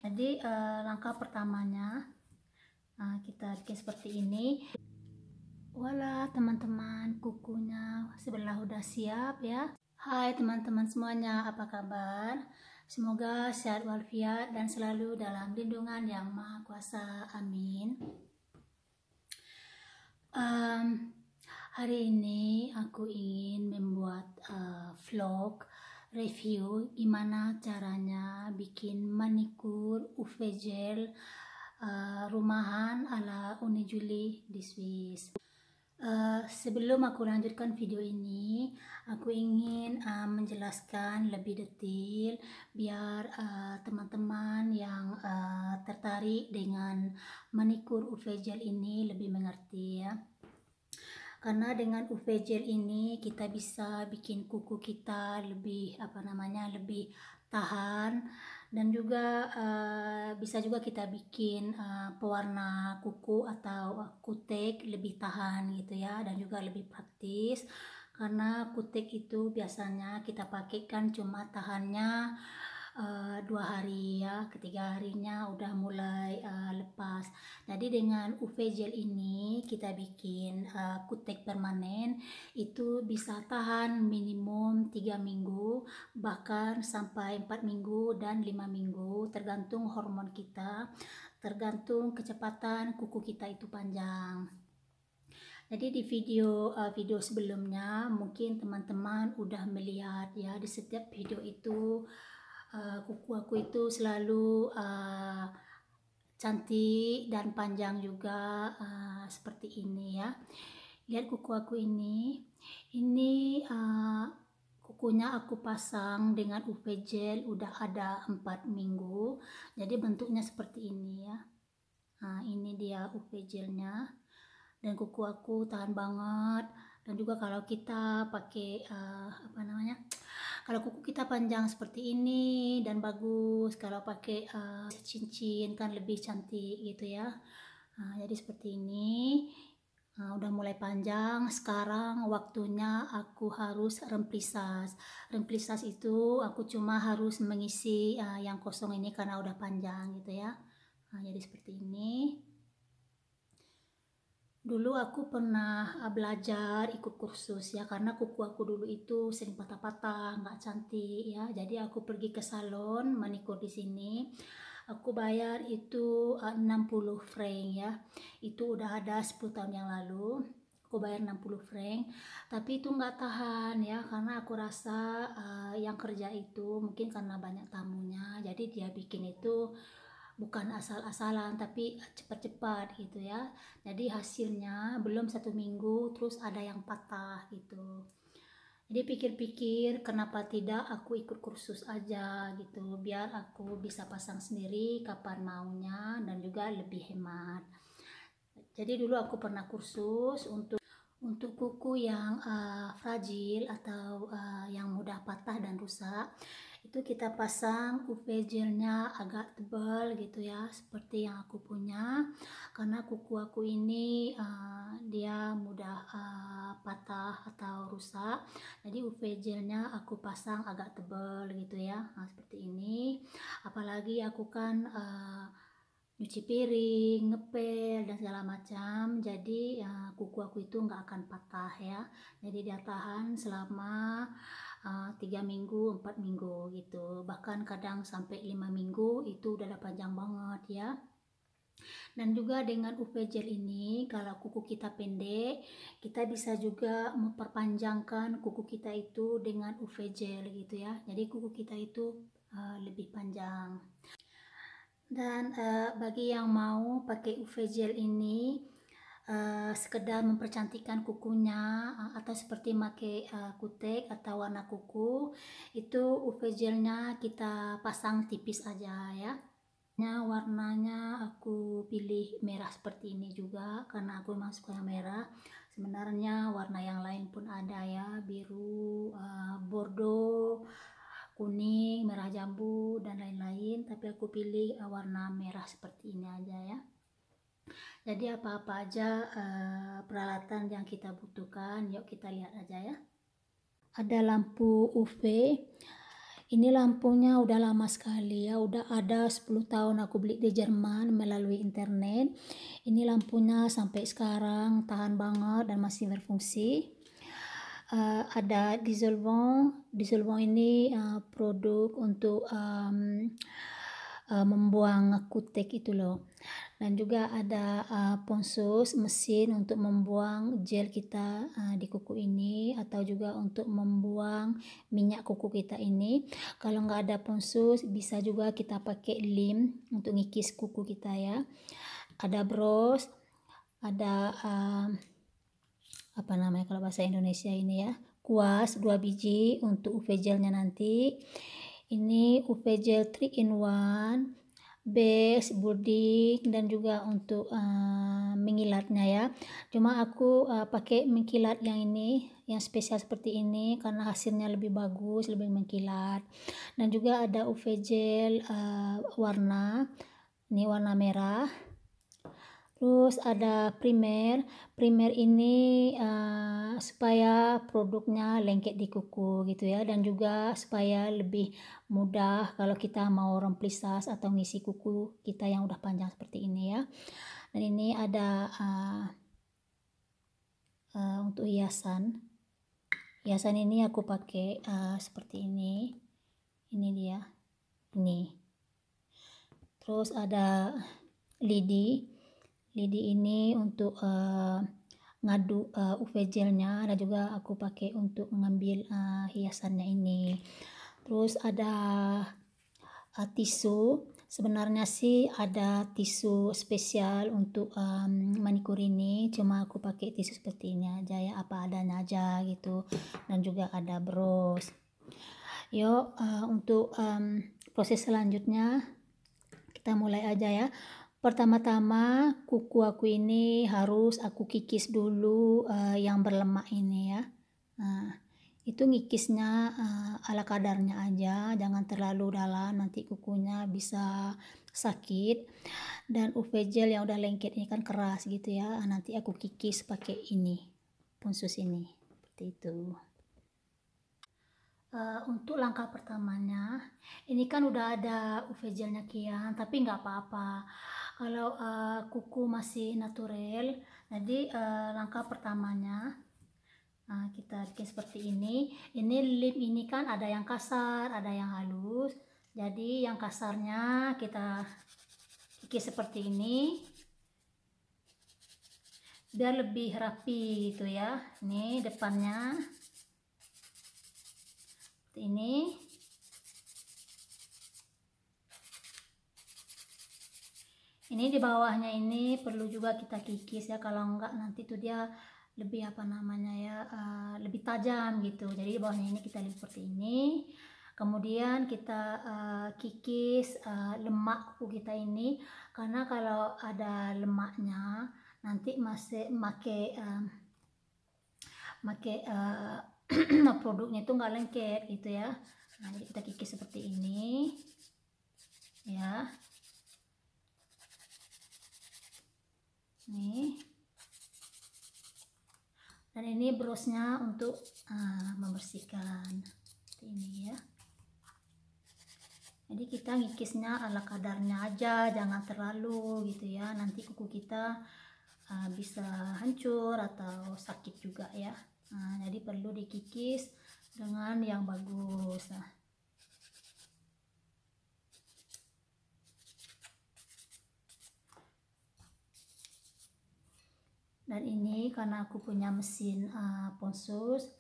Jadi langkah pertamanya kita bikin seperti ini. Wala teman-teman, kukunya sebelah udah siap ya. Hai teman-teman semuanya, apa kabar? Semoga sehat walafiat dan selalu dalam lindungan yang Maha Kuasa. Amin. Hari ini aku ingin membuat vlog review gimana caranya bikin manikur UV gel rumahan ala Uni Juli di Swiss. Sebelum aku lanjutkan video ini, aku ingin menjelaskan lebih detail biar teman-teman yang tertarik dengan manikur UV gel ini lebih mengerti ya. Karena dengan UV gel ini kita bisa bikin kuku kita lebih lebih tahan, dan juga bisa juga kita bikin pewarna kuku atau kutek lebih tahan gitu ya, dan juga lebih praktis. Karena kutek itu biasanya kita pakai kan cuma tahannya 2 hari ya, ketiga harinya udah mulai lepas. Jadi dengan UV gel ini kita bikin kutek permanen itu bisa tahan minimum 3 minggu, bahkan sampai 4 minggu dan 5 minggu, tergantung hormon kita, tergantung kecepatan kuku kita itu panjang. Jadi di video sebelumnya mungkin teman-teman udah melihat ya, di setiap video itu kuku aku itu selalu cantik dan panjang juga, seperti ini ya. Lihat kuku aku ini kukunya aku pasang dengan UV gel udah ada 4 minggu, jadi bentuknya seperti ini ya. Nah, ini dia UV gelnya, dan kuku aku tahan banget. Dan juga kalau kita pakai kalau kuku kita panjang seperti ini dan bagus, kalau pakai cincin kan lebih cantik gitu ya. Jadi seperti ini. Udah mulai panjang, sekarang waktunya aku harus remplisas. Remplisas itu aku cuma harus mengisi yang kosong ini karena udah panjang gitu ya. Jadi seperti ini. Dulu aku pernah belajar ikut kursus ya, karena kuku aku dulu itu sering patah-patah, nggak cantik ya. Jadi aku pergi ke salon manikur di sini. Aku bayar itu 60 franc ya. Itu udah ada 10 tahun yang lalu. Aku bayar 60 franc, tapi itu nggak tahan ya, karena aku rasa yang kerja itu mungkin karena banyak tamunya, jadi dia bikin itu bukan asal-asalan tapi cepat-cepat gitu ya. Jadi hasilnya belum 1 minggu terus ada yang patah gitu. Jadi pikir-pikir kenapa tidak aku ikut kursus aja gitu, biar aku bisa pasang sendiri kapan maunya dan juga lebih hemat. Jadi dulu aku pernah kursus untuk kuku yang fragil atau yang mudah patah dan rusak, itu kita pasang UV gelnya agak tebal gitu ya, seperti yang aku punya. Karena kuku aku ini dia mudah patah atau rusak, jadi UV gelnya aku pasang agak tebal gitu ya. Seperti ini. Apalagi aku kan nyuci piring, ngepel dan segala macam, jadi ya, kuku aku itu nggak akan patah ya. Jadi dia tahan selama 3 minggu, 4 minggu gitu, bahkan kadang sampai 5 minggu, itu udah panjang banget ya. Dan juga dengan UV gel ini, kalau kuku kita pendek, kita bisa juga memperpanjangkan kuku kita itu dengan UV gel gitu ya. Jadi kuku kita itu lebih panjang. Dan bagi yang mau pakai UV gel ini sekedar mempercantikkan kukunya, atau seperti pakai kutek atau warna kuku, itu UV gelnya kita pasang tipis aja ya. Warnanya aku pilih merah seperti ini juga karena aku memang suka yang merah. Sebenarnya warna yang lain pun ada ya, biru, bordeaux, kuning, merah jambu dan lain-lain, tapi aku pilih warna merah seperti ini aja ya. Jadi apa-apa aja peralatan yang kita butuhkan, yuk kita lihat aja ya. Ada lampu UV, Ini lampunya udah lama sekali ya, udah ada 10 tahun aku beli di Jerman melalui internet. Ini lampunya sampai sekarang tahan banget dan masih berfungsi. Ada dissolvant. Dissolvant ini produk untuk membuang kutek itu loh. Dan juga ada ponsus, mesin untuk membuang gel kita di kuku ini, atau juga untuk membuang minyak kuku kita ini. Kalau nggak ada ponsus, bisa juga kita pakai lem untuk ngikis kuku kita ya. Ada bros, ada apa namanya kalau bahasa Indonesia ini ya, kuas 2 biji untuk UV gelnya nanti. Ini UV gel 3 in 1, base, body, dan juga untuk mengilatnya ya. Cuma aku pakai mengkilat yang ini, yang spesial seperti ini karena hasilnya lebih bagus, lebih mengkilat. Dan juga ada UV gel warna, ini warna merah. Terus ada primer. Primer ini supaya produknya lengket di kuku gitu ya, dan juga supaya lebih mudah kalau kita mau remplisas atau ngisi kuku kita yang udah panjang seperti ini ya. Dan ini ada untuk hiasan. Hiasan ini aku pakai seperti ini. Ini dia. Ini. Terus ada lidi. Lidi ini untuk ngaduk UV gelnya, dan juga aku pakai untuk mengambil hiasannya ini. Terus ada tisu. Sebenarnya sih ada tisu spesial untuk manikur ini, cuma aku pakai tisu seperti ini aja ya, apa adanya aja gitu. Dan juga ada bros. Yuk untuk proses selanjutnya kita mulai aja ya. Pertama-tama kuku aku ini harus aku kikis dulu yang berlemak ini ya. Itu ngikisnya ala kadarnya aja, jangan terlalu dalam, nanti kukunya bisa sakit. Dan UV gel yang udah lengket ini kan keras gitu ya, nanti aku kikis pakai ini, ponsus ini, seperti itu. Untuk langkah pertamanya, ini kan udah ada UV gelnya kian, tapi nggak apa-apa kalau kuku masih natural. Jadi langkah pertamanya kita bikin seperti ini. Ini lip ini kan ada yang kasar, ada yang halus. Jadi yang kasarnya kita kikis seperti ini biar lebih rapi gitu ya. Ini depannya seperti ini. Ini di bawahnya ini perlu juga kita kikis ya, kalau enggak nanti tuh dia lebih apa namanya ya, lebih tajam gitu. Jadi di bawahnya ini kita lipat seperti ini. Kemudian kita kikis lemak kuku kita ini, karena kalau ada lemaknya nanti masih make produknya itu nggak lengket gitu ya. Nah, jadi kita kikis seperti ini ya. Nih. Dan ini brosnya untuk membersihkan seperti ini ya. Jadi kita ngikisnya ala kadarnya aja, jangan terlalu gitu ya, nanti kuku kita bisa hancur atau sakit juga ya. Jadi perlu dikikis dengan yang bagus. Dan ini karena aku punya mesin ponsus,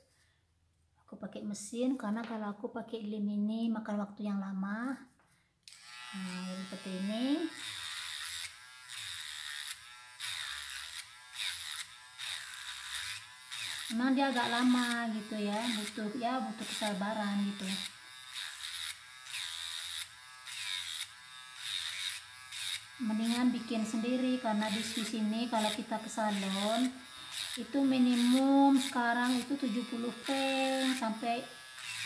aku pakai mesin, karena kalau aku pakai lem ini makan waktu yang lama. Jadi seperti ini. Memang dia agak lama gitu ya, butuh kesabaran gitu. Mendingan bikin sendiri, karena di Swiss ini kalau kita ke salon itu minimum sekarang itu 70 franc sampai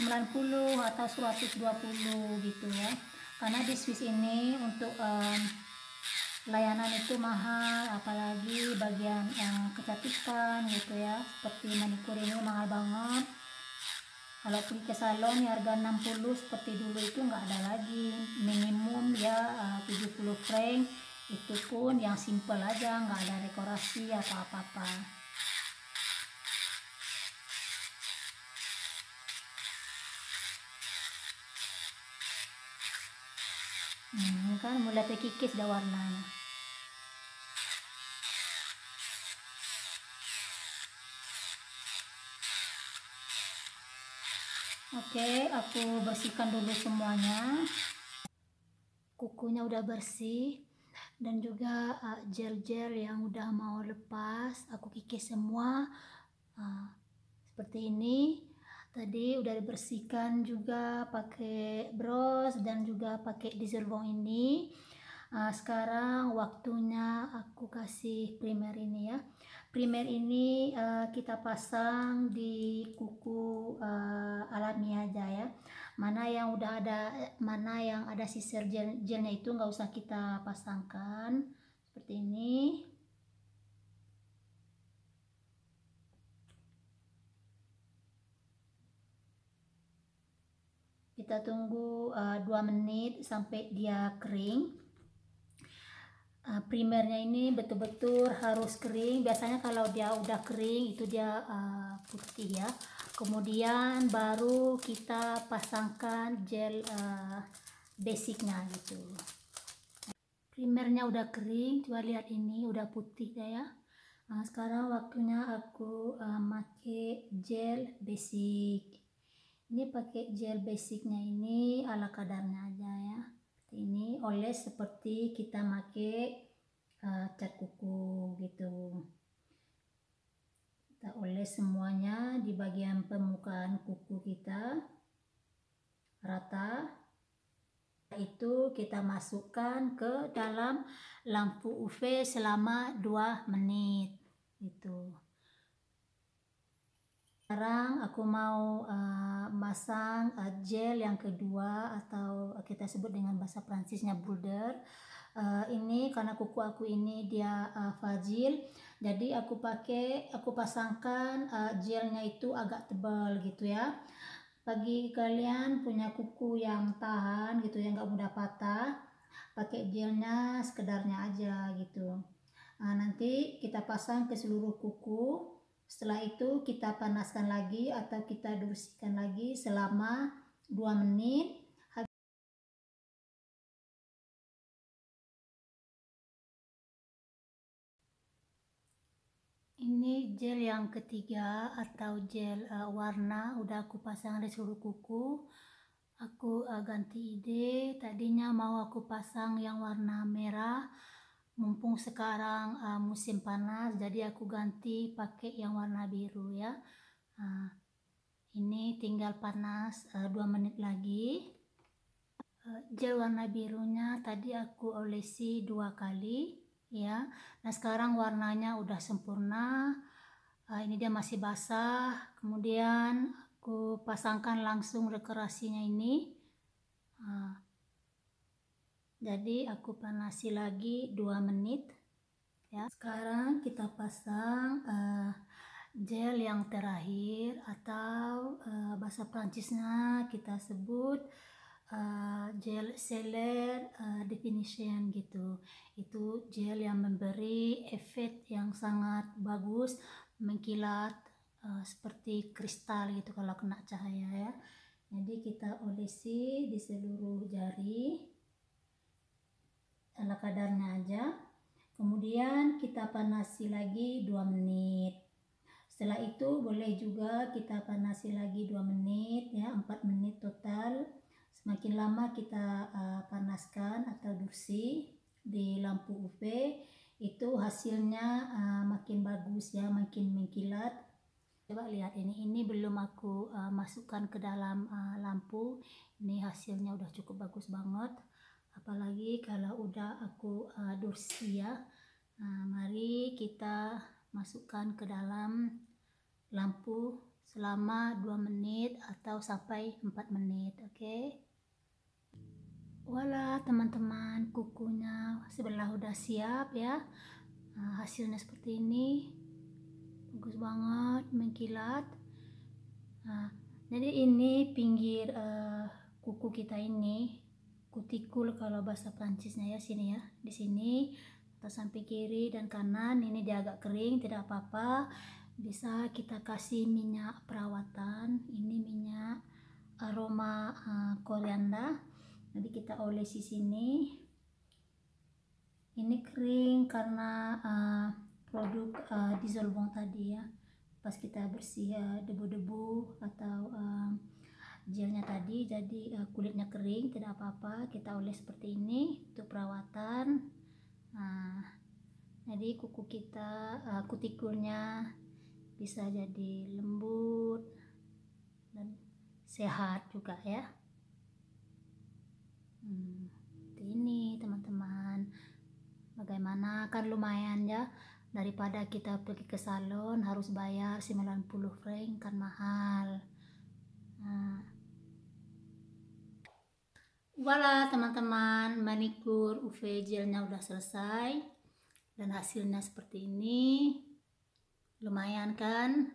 90 atau 120 gitu ya. Karena di Swiss ini untuk layanan itu mahal, apalagi bagian yang kecantikan gitu ya, seperti manikur ini mahal banget. Kalau pergi ke salon ya harga 60 seperti dulu itu nggak ada lagi, minimum ya 70 franc, itu pun yang simple aja, nggak ada dekorasi atau apa-apa. Kan mulai terkikis dah warnanya. Oke, aku bersihkan dulu semuanya. Kukunya udah bersih dan juga gel-gel yang udah mau lepas aku kikis semua seperti ini. Tadi udah dibersihkan juga pakai bros dan juga pakai dissolvant ini. Sekarang waktunya aku kasih primer ini ya. Primer ini kita pasang di kuku alami aja ya. Mana yang udah ada, mana yang ada sisir gelnya itu nggak usah kita pasangkan seperti ini. Kita tunggu 2 menit sampai dia kering. Primernya ini betul-betul harus kering. Biasanya kalau dia udah kering itu dia putih ya. Kemudian baru kita pasangkan gel basicnya gitu. Primernya udah kering, coba lihat ini udah putih ya. Sekarang waktunya aku pakai gel basic. Ini pakai gel basicnya ini ala kadarnya aja ya. Ini oles seperti kita pakai cat kuku gitu. Kita oles semuanya di bagian permukaan kuku kita rata. Itu kita masukkan ke dalam lampu UV selama 2 menit gitu. Sekarang aku mau masang gel yang kedua atau kita sebut dengan bahasa Prancisnya powder. Ini karena kuku aku ini dia fragile, jadi aku pasangkan gelnya itu agak tebal gitu ya. Bagi kalian punya kuku yang tahan gitu yang nggak mudah patah, pakai gelnya sekedarnya aja gitu. Nanti kita pasang ke seluruh kuku. Setelah itu kita panaskan lagi atau kita bersihkan lagi selama 2 menit. Ini gel yang ketiga atau gel warna udah aku pasang di seluruh kuku. Aku ganti ide, tadinya mau aku pasang yang warna merah, mumpung sekarang musim panas, jadi aku ganti pakai yang warna biru ya. Ini tinggal panas 2 menit lagi. Gel warna birunya tadi aku olesi 2 kali ya. Nah sekarang warnanya udah sempurna. Ini dia masih basah, kemudian aku pasangkan langsung dekorasinya ini. Jadi aku panasi lagi 2 menit ya. Sekarang kita pasang gel yang terakhir atau bahasa Prancisnya kita sebut gel seller definition gitu. Itu gel yang memberi efek yang sangat bagus, mengkilat seperti kristal gitu kalau kena cahaya ya. Jadi kita olesi di seluruh jari ala kadarnya aja. Kemudian kita panasi lagi 2 menit. Setelah itu boleh juga kita panasi lagi 2 menit ya, 4 menit total. Semakin lama kita panaskan atau dursi di lampu UV, itu hasilnya makin bagus ya, makin mengkilat. Coba lihat ini belum aku masukkan ke dalam lampu. Ini hasilnya udah cukup bagus banget. Apalagi kalau udah aku dursi ya. Mari kita masukkan ke dalam lampu selama 2 menit atau sampai 4 menit. Oke. Wala teman-teman, kukunya sebelah udah siap ya. Hasilnya seperti ini, bagus banget, mengkilat. Jadi ini pinggir kuku kita ini, kutikul kalau bahasa Prancisnya ya, sini ya, di sini atau samping kiri dan kanan. Ini dia agak kering, tidak apa-apa, bisa kita kasih minyak perawatan. Ini minyak aroma koriander. Jadi kita olesi sini. Ini kering karena produk dissolvant tadi ya, pas kita bersih debu-debu atau gelnya tadi, jadi kulitnya kering, tidak apa-apa, kita oles seperti ini untuk perawatan. Nah, jadi kuku kita kutikulnya bisa jadi lembut dan sehat juga ya. Seperti ini teman-teman. Bagaimana, kan lumayan ya, daripada kita pergi ke salon harus bayar 90 franc, kan mahal. Nah, voila teman-teman, manikur UV gelnya udah selesai dan hasilnya seperti ini. Lumayan kan?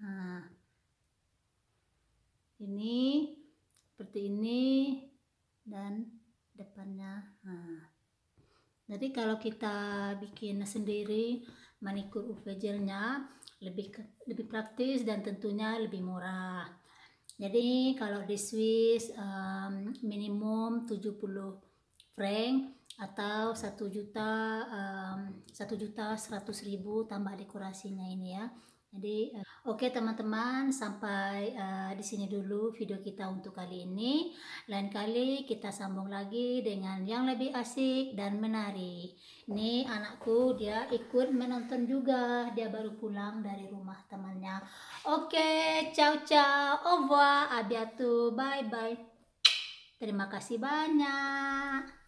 Nah, ini seperti ini dan depannya. Nah, jadi kalau kita bikin sendiri manikur UV gelnya lebih praktis dan tentunya lebih murah. Jadi kalau di Swiss minimum 70 franc atau 1.100.000 tambah dekorasinya ini ya. Jadi oke teman-teman, sampai di sini dulu video kita untuk kali ini. Lain kali kita sambung lagi dengan yang lebih asik dan menarik. Ini anakku, dia ikut menonton juga, dia baru pulang dari rumah temannya. Oke, ciao ciao, au revoir, à bientôt, bye bye. Terima kasih banyak.